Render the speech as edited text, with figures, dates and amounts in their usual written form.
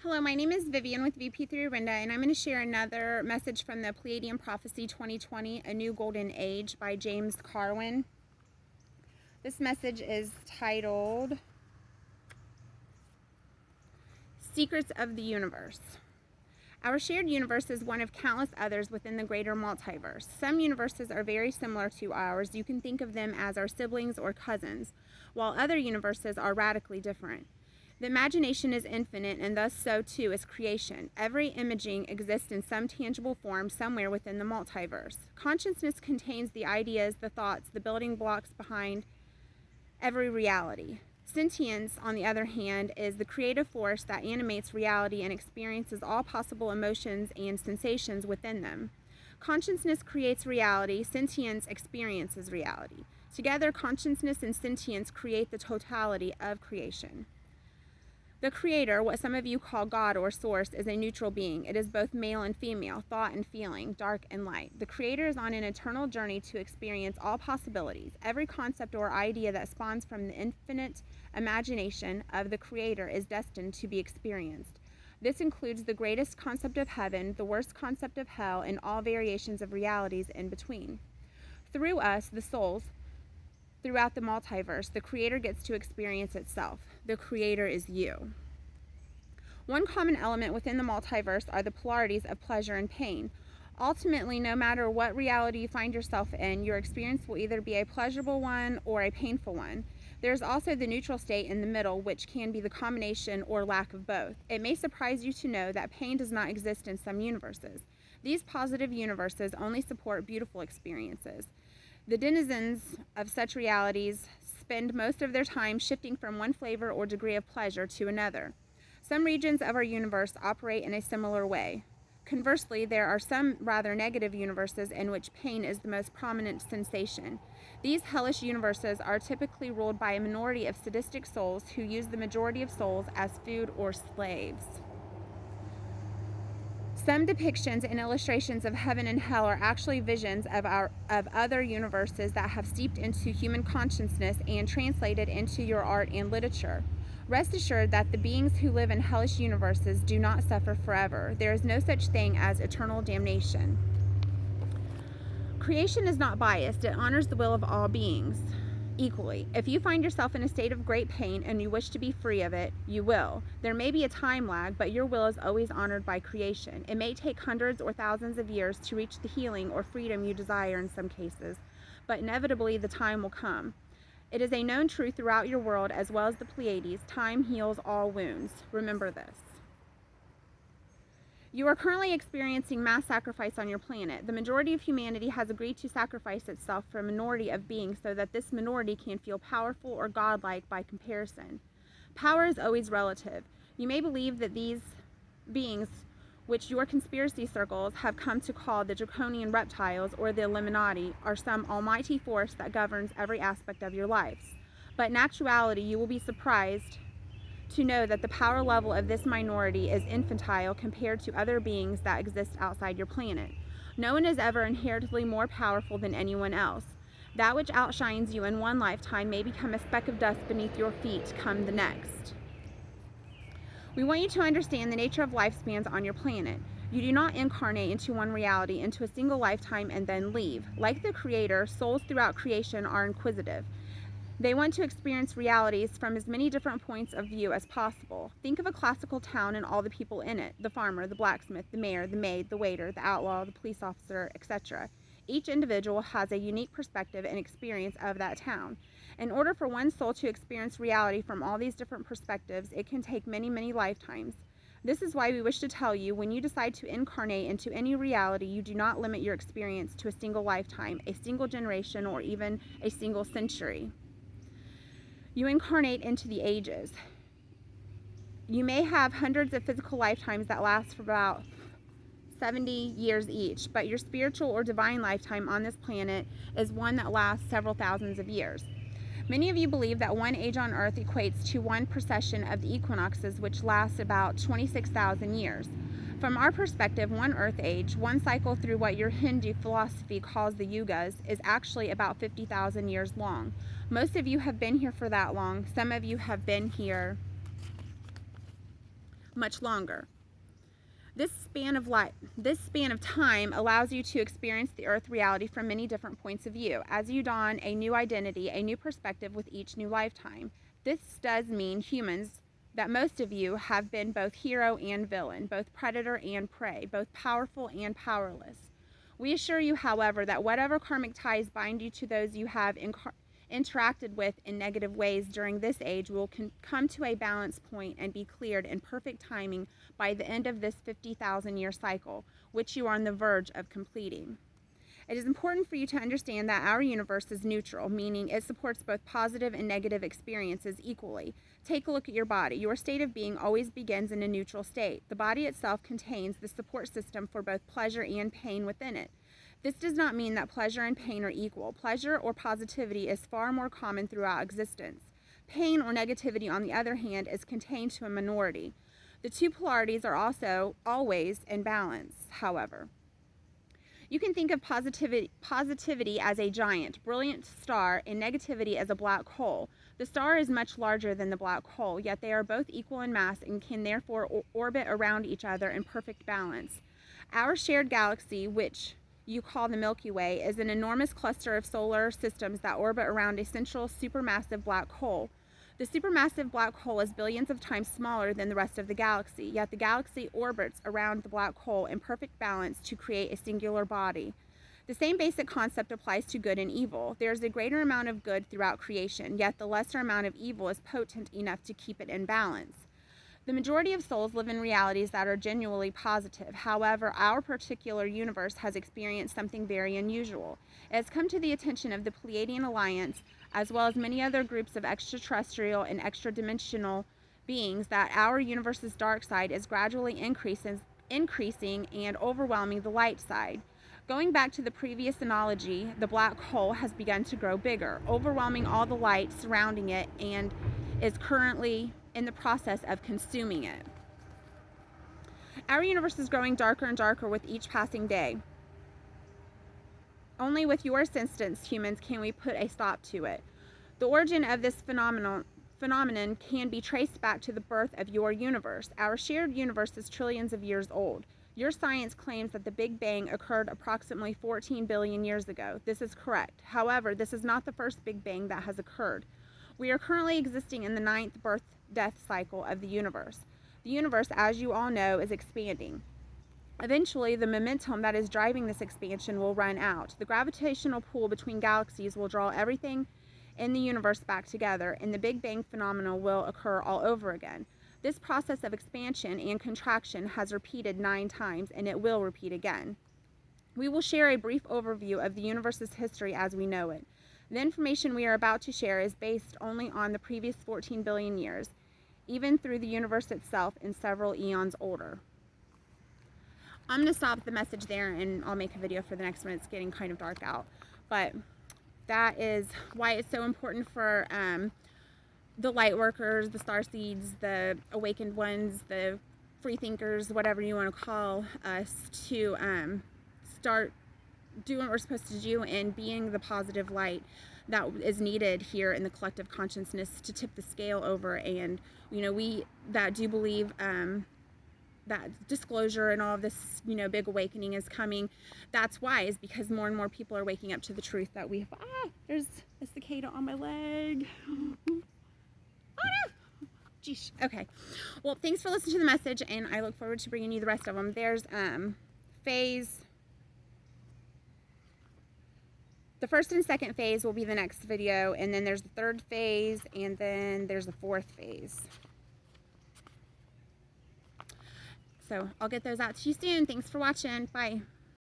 Hello, my name is Vivian with VP3 Rinda, and I'm going to share another message from the Pleiadian Prophecy 2020, A New Golden Age by James Carwin. This message is titled Secrets of the Universe. Our shared universe is one of countless others within the greater multiverse. Some universes are very similar to ours. You can think of them as our siblings or cousins, while other universes are radically different. The imagination is infinite, and thus so too is creation. Every imaging exists in some tangible form somewhere within the multiverse. Consciousness contains the ideas, the thoughts, the building blocks behind every reality. Sentience, on the other hand, is the creative force that animates reality and experiences all possible emotions and sensations within them. Consciousness creates reality, sentience experiences reality. Together, consciousness and sentience create the totality of creation. The Creator, what some of you call God or Source, is a neutral being. It is both male and female, thought and feeling, dark and light. The Creator is on an eternal journey to experience all possibilities. Every concept or idea that spawns from the infinite imagination of the Creator is destined to be experienced. This includes the greatest concept of heaven, the worst concept of hell, and all variations of realities in between. Through us, the souls, throughout the multiverse, the Creator gets to experience itself. The Creator is you. One common element within the multiverse are the polarities of pleasure and pain. Ultimately, no matter what reality you find yourself in, your experience will either be a pleasurable one or a painful one. There's also the neutral state in the middle, which can be the combination or lack of both. It may surprise you to know that pain does not exist in some universes. These positive universes only support beautiful experiences. The denizens of such realities spend most of their time shifting from one flavor or degree of pleasure to another. Some regions of our universe operate in a similar way. Conversely, there are some rather negative universes in which pain is the most prominent sensation. These hellish universes are typically ruled by a minority of sadistic souls who use the majority of souls as food or slaves. Some depictions and illustrations of heaven and hell are actually visions of other universes that have seeped into human consciousness and translated into your art and literature. Rest assured that the beings who live in hellish universes do not suffer forever. There is no such thing as eternal damnation. Creation is not biased. It honors the will of all beings equally. If you find yourself in a state of great pain and you wish to be free of it, you will. There may be a time lag, but your will is always honored by creation. It may take hundreds or thousands of years to reach the healing or freedom you desire in some cases, but inevitably the time will come. It is a known truth throughout your world as well as the Pleiades. Time heals all wounds. Remember this. You are currently experiencing mass sacrifice on your planet. The majority of humanity has agreed to sacrifice itself for a minority of beings so that this minority can feel powerful or godlike by comparison. Power is always relative. You may believe that these beings, which your conspiracy circles have come to call the draconian reptiles or the Illuminati, are some almighty force that governs every aspect of your lives. But in actuality, you will be surprised to know that the power level of this minority is infantile compared to other beings that exist outside your planet. No one is ever inherently more powerful than anyone else. That which outshines you in one lifetime may become a speck of dust beneath your feet come the next. We want you to understand the nature of lifespans on your planet. You do not incarnate into one reality, into a single lifetime, and then leave. Like the Creator, souls throughout creation are inquisitive. They want to experience realities from as many different points of view as possible. Think of a classical town and all the people in it: the farmer, the blacksmith, the mayor, the maid, the waiter, the outlaw, the police officer, etc. Each individual has a unique perspective and experience of that town. In order for one soul to experience reality from all these different perspectives, it can take many, many lifetimes. This is why we wish to tell you, when you decide to incarnate into any reality, you do not limit your experience to a single lifetime, a single generation, or even a single century. You incarnate into the ages. You may have hundreds of physical lifetimes that last for about 70 years each, but your spiritual or divine lifetime on this planet is one that lasts several thousands of years. Many of you believe that one age on Earth equates to one precession of the equinoxes, which lasts about 26,000 years. From our perspective, one Earth age, one cycle through what your Hindu philosophy calls the yugas, is actually about 50,000 years long. Most of you have been here for that long. Some of you have been here much longer. This span of time allows you to experience the earth reality from many different points of view as you don a new identity, a new perspective with each new lifetime. This does mean humans that most of you have been both hero and villain, both predator and prey, both powerful and powerless. We assure you, however, that whatever karmic ties bind you to those you have interacted with in negative ways during this age will come to a balance point and be cleared in perfect timing by the end of this 50,000-year cycle, which you are on the verge of completing. It is important for you to understand that our universe is neutral, meaning it supports both positive and negative experiences equally. Take a look at your body. Your state of being always begins in a neutral state. The body itself contains the support system for both pleasure and pain within it. This does not mean that pleasure and pain are equal. Pleasure or positivity is far more common throughout existence. Pain or negativity, on the other hand, is contained to a minority. The two polarities are also always in balance, however. You can think of positivity as a giant, brilliant star and negativity as a black hole. The star is much larger than the black hole, yet they are both equal in mass and can therefore orbit around each other in perfect balance. Our shared galaxy, which you call the Milky Way, is an enormous cluster of solar systems that orbit around a central supermassive black hole. The supermassive black hole is billions of times smaller than the rest of the galaxy, yet the galaxy orbits around the black hole in perfect balance to create a singular body. The same basic concept applies to good and evil. There is a greater amount of good throughout creation, yet the lesser amount of evil is potent enough to keep it in balance. The majority of souls live in realities that are genuinely positive. However, our particular universe has experienced something very unusual. It has come to the attention of the Pleiadian Alliance, as well as many other groups of extraterrestrial and extra-dimensional beings, that our universe's dark side is gradually increasing and overwhelming the light side. Going back to the previous analogy, the black hole has begun to grow bigger, overwhelming all the light surrounding it, and is currently in the process of consuming it. Our universe is growing darker and darker with each passing day. Only with your assistance, humans, can we put a stop to it. The origin of this phenomenon can be traced back to the birth of your universe. Our shared universe is trillions of years old. Your science claims that the Big Bang occurred approximately 14 billion years ago. This is correct. However, this is not the first Big Bang that has occurred. We are currently existing in the 9th birth-death cycle of the universe. The universe, as you all know, is expanding. Eventually, the momentum that is driving this expansion will run out. The gravitational pull between galaxies will draw everything in the universe back together, and the Big Bang phenomenon will occur all over again. This process of expansion and contraction has repeated 9 times, and it will repeat again. We will share a brief overview of the universe's history as we know it. The information we are about to share is based only on the previous 14 billion years, even through the universe itself and several eons older. I'm going to stop the message there, and I'll make a video for the next one. It's getting kind of dark out. But that is why it's so important for the light workers, the star seeds, the awakened ones, the free thinkers, whatever you want to call us, to start doing what we're supposed to do and being the positive light that is needed here in the collective consciousness to tip the scale over. And we that do believe that disclosure and all of this big awakening is coming. That's why, is because more and more people are waking up to the truth that we have. There's a cicada on my leg. Geesh. Okay, well, thanks for listening to the message, and I look forward to bringing you the rest of them. There's phase. The first and second phase will be the next video, and then there's the third phase, and then there's the fourth phase. So I'll get those out to you soon. Thanks for watching. Bye.